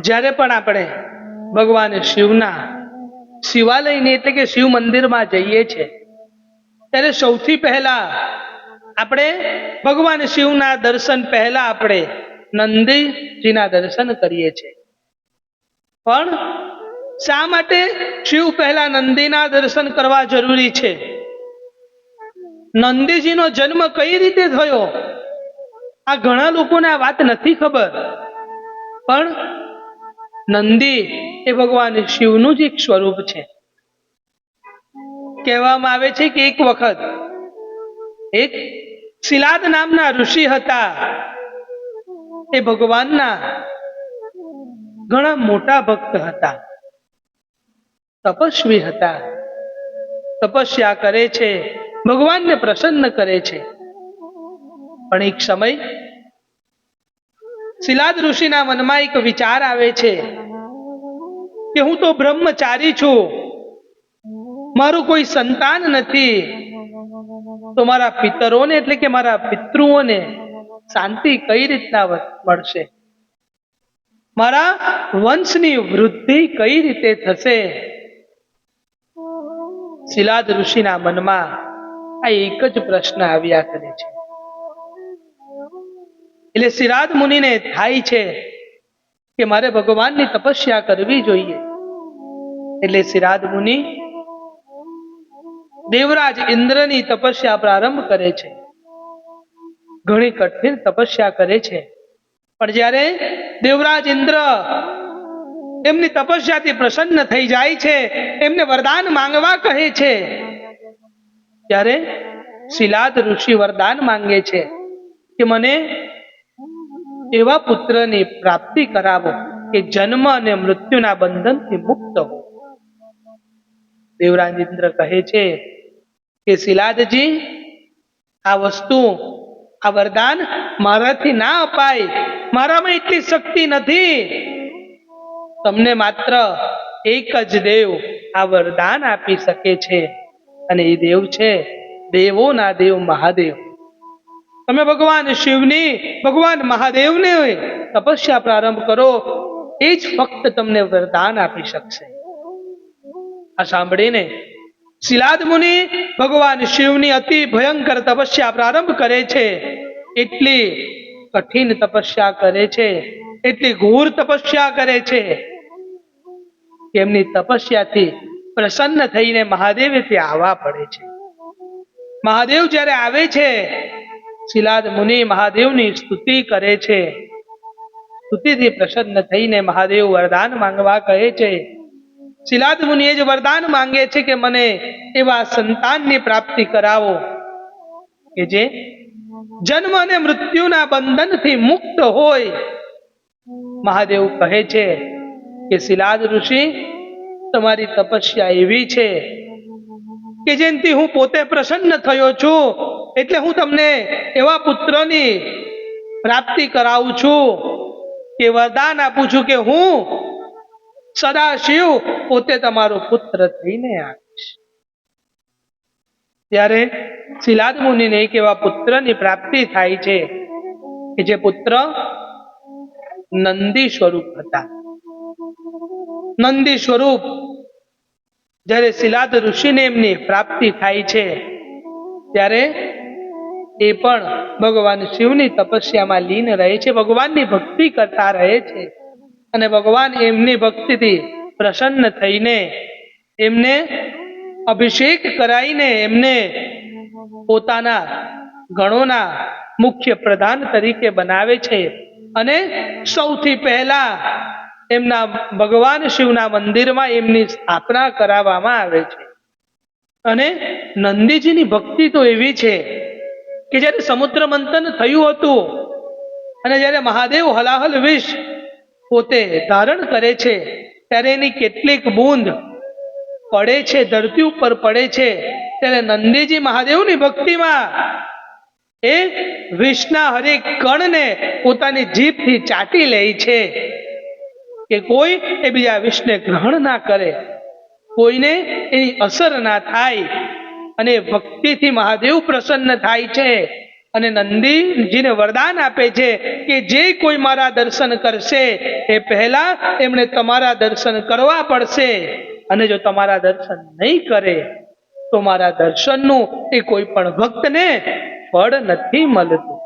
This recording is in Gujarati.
જ્યારે પણ આપણે ભગવાન શિવના શિવાલયની એટલે કે શિવ મંદિરમાં જઈએ છીએ ત્યારે સૌથી પહેલા આપણે ભગવાન શિવના દર્શન પહેલા આપણે નંદીજીના દર્શન કરીએ છીએ. પણ શા માટે શિવ પહેલા નંદીના દર્શન કરવા જરૂરી છે? નંદીજીનો જન્મ કઈ રીતે થયો? આ ઘણા લોકોને આ વાત નથી ખબર. પણ નંદી એ ભગવાન શિવનું જ એક સ્વરૂપ છે. કહેવામાં આવે છે કે એક વખત એક શિલાદ નામના ઋષિ હતા. એ ભગવાનના ઘણા મોટા ભક્ત હતા, તપસ્વી હતા, તપસ્યા કરે છે, ભગવાનને પ્રસન્ન કરે છે. પણ એક સમય શિલાદ ઋષિના મનમાં એક વિચાર આવે છે કે હું તો બ્રહ્મચારી છું, મારું કોઈ સંતાન નથી, તો મારા પિતરોને એટલે કે મારા પિતૃઓને શાંતિ કઈ રીતના મળશે? મારા વંશની વૃદ્ધિ કઈ રીતે થશે? શિલાદ ઋષિના મનમાં આ એક જ પ્રશ્ન આવ્યા કરે છે. એટલે શિલાદ મુનિને થાય છે કે મારે ભગવાનની તપસ્યા કરવી જોઈએ. એટલે શિલાદ મુનિ દેવરાજ ઇન્દ્રની તપસ્યા પ્રારંભ કરે છે. ઘણી કઠિન તપસ્યા કરે છે. પણ જ્યારે દેવરાજ ઇન્દ્ર એમની તપસ્યાથી પ્રસન્ન થઈ જાય છે, એમને વરદાન માંગવા કહે છે, ત્યારે શિલાદ ઋષિ વરદાન માંગે છે કે મને એવા પુત્રની પ્રાપ્તિ કરાવો કે જન્મ અને મૃત્યુના બંધનથી મુક્ત હો. દેવરાજ ઇન્દ્ર કહે છે કે શિલાદજી, આ વસ્તુ, આ વરદાન મારાથી ના અપાય, મારામાં એટલી શક્તિ નથી. તમને માત્ર એક જ દેવ આ વરદાન આપી શકે છે, અને એ દેવ છે દેવોના દેવ મહાદેવ. તમે ભગવાન શિવની, ભગવાન મહાદેવને તપસ્યા પ્રારંભ કરો, એ જ ફક્ત તમને વરદાન આપી શકશે. આ સાંભળીને શિલાદ મુનિ ભગવાન શિવની અતિ ભયંકર તપસ્યા પ્રારંભ કરે છે. એટલી કઠિન તપસ્યા કરે છે, એટલી ઘોર તપસ્યા કરે છે કે એમની તપસ્યાથી પ્રસન્ન થઈને મહાદેવે ત્યાં આવવા પડે છે. મહાદેવ જ્યારે આવે છે, શિલાદ મુનિ મહાદેવની સ્તુતિ કરે છે. સ્તુતિથી પ્રસન્ન થઈને મહાદેવ વરદાન માંગવા કહે છે. શિલાદ મુનિ એ જ વરદાન માંગે છે કે મને એવા સંતાનની પ્રાપ્તિ કરાવો કે જે જન્મ અને મૃત્યુના બંધનથી મુક્ત હોય. મહાદેવ કહે છે કે શિલાદ ઋષિ, તમારી તપસ્યા એવી છે કે જેનાથી હું પોતે પ્રસન્ન થયો છું, એટલે હું તમને એવા પુત્રની પ્રાપ્તિ કરાવું છું, કે વરદાન આપું છું કે હું સદા શિવ પોતે તમારો પુત્ર થઈને આવીશ. ત્યારે શિલાદ મુનિને એક એવા પુત્રની પ્રાપ્તિ થાય છે કે જે પુત્ર નંદી સ્વરૂપ હતા. નંદી સ્વરૂપ જ્યારે શિલાદ ઋષિને એમની પ્રાપ્તિ થાય છે, ત્યારે એ પણ ભગવાન શિવની તપસ્યામાં લીન રહે છે, ભગવાનની ભક્તિ કરતા રહે છે. અને ભગવાન એમની ભક્તિથી પ્રસન્ન થઈને એમને અભિષેક કરાઈને એમને પોતાના ગણોના મુખ્ય પ્રધાન તરીકે બનાવે છે. અને સૌથી પહેલા એમના ભગવાન શિવના મંદિરમાં એમની સ્થાપના કરાવવામાં આવે છે. અને નંદીજીની ભક્તિ તો એવી છે કે જ્યારે સમુદ્ર મંથન થયું હતું અને જ્યારે મહાદેવ હલાહલ વિષ પોતે ધારણ કરે છે, ત્યારે એની કેટલીક બૂંદ પડે છે, ધરતી ઉપર પડે છે, ત્યારે નંદીજી મહાદેવની ભક્તિમાં એ વિષના હરેક કણને પોતાની જીભથી ચાટી લે છે કે કોઈ એ બીજા વિષને ગ્રહણ ના કરે, કોઈને એની અસર ના થાય. અને ભક્તિથી મહાદેવ પ્રસન્ન થાય છે અને નંદીજીને વરદાન આપે છે કે જે કોઈ મારા દર્શન કરશે એ પહેલા એમણે તમારા દર્શન કરવા પડશે, અને જો તમારા દર્શન નહીં કરે તો મારા દર્શનનું એ કોઈ પણ ભક્તને ફળ નથી મળતું.